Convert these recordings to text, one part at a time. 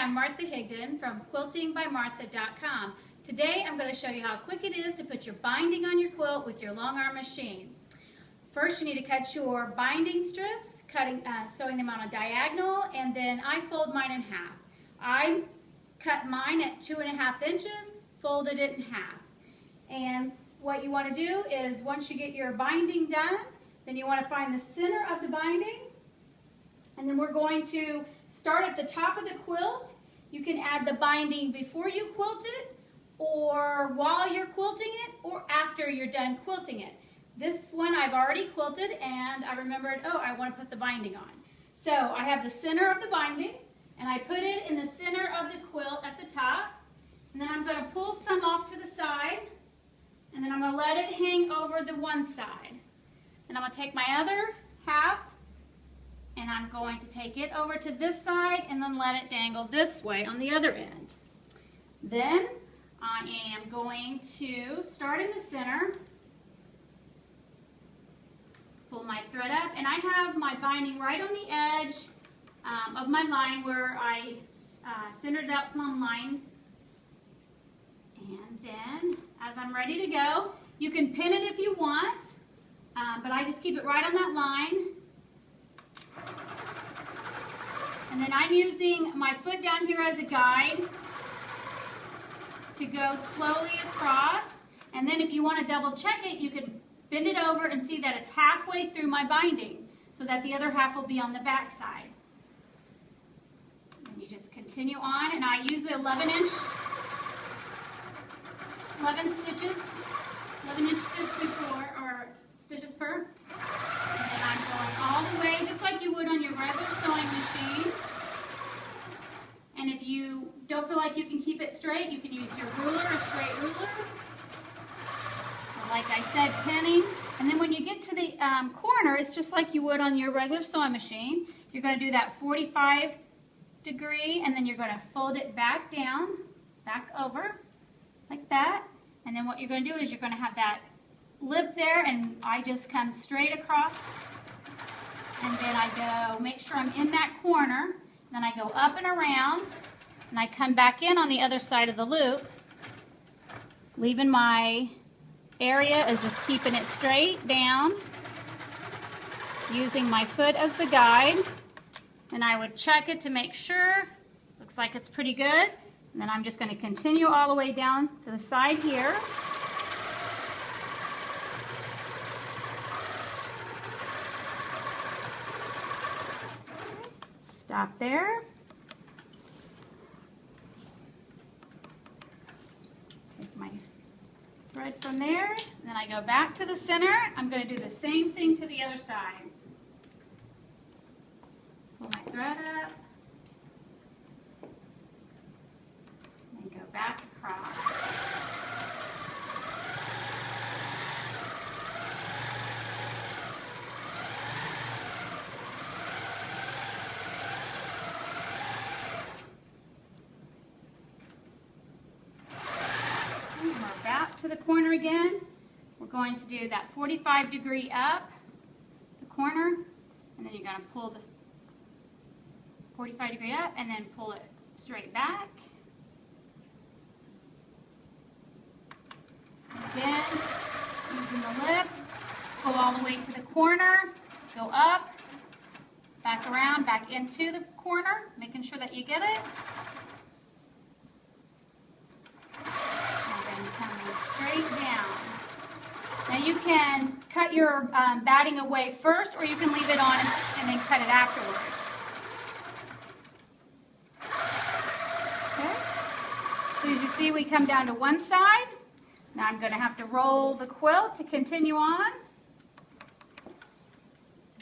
I'm Martha Higdon from quiltingbymartha.com. Today I'm going to show you how quick it is to put your binding on your quilt with your long arm machine. First you need to cut your binding strips, sewing them on a diagonal, and then I fold mine in half. I cut mine at 2.5 inches, folded it in half. And what you want to do is once you get your binding done, then you want to find the center of the binding, and then we're going to start at the top of the quilt. You can add the binding before you quilt it, or while you're quilting it, or after you're done quilting it. This one I've already quilted and I remembered, oh, I want to put the binding on. So I have the center of the binding and I put it in the center of the quilt at the top, and then I'm going to pull some off to the side, and then I'm going to let it hang over the one side. And I'm going to take my other half and I'm going to take it over to this side and then let it dangle this way on the other end. Then I am going to start in the center, pull my thread up, and I have my binding right on the edge of my line where I centered that plumb line. And then as I'm ready to go, you can pin it if you want, but I just keep it right on that line. And then I'm using my foot down here as a guide to go slowly across. And then if you want to double check it, you can bend it over and see that it's halfway through my binding so that the other half will be on the back side. And you just continue on, and I use the 11 inch stitch before, or stitches per. And then I'm going all the way, just like you would on your regular sewing machine. And if you don't feel like you can keep it straight, you can use your ruler or straight ruler. Like I said, pinning. And then when you get to the corner, it's just like you would on your regular sewing machine. You're going to do that 45 degree, and then you're going to fold it back down, back over, like that. And then what you're going to do is you're going to have that lip there, and I just come straight across, and then I go, make sure I'm in that corner, then I go up and around, and I come back in on the other side of the loop, leaving my area is just keeping it straight down, using my foot as the guide. And I would check it to make sure. Looks like it's pretty good. And then I'm just going to continue all the way down to the side here. Stop there. Take my thread from there, then I go back to the center. I'm going to do the same thing to the other side. Pull my thread up, and go back across. To the corner again. We're going to do that 45 degree up the corner, and then you're going to pull the 45 degree up and then pull it straight back. And again, using the lip, go all the way to the corner, go up, back around, back into the corner, making sure that you get it. Coming straight down. Now you can cut your batting away first, or you can leave it on and then cut it afterwards. Okay. So as you see, we come down to one side. Now I'm going to have to roll the quilt to continue on.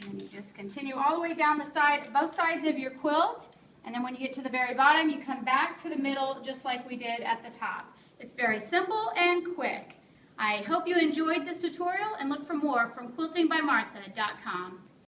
And then you just continue all the way down the side, both sides of your quilt. And then when you get to the very bottom, you come back to the middle just like we did at the top. It's very simple and quick. I hope you enjoyed this tutorial, and look for more from quiltingbymartha.com.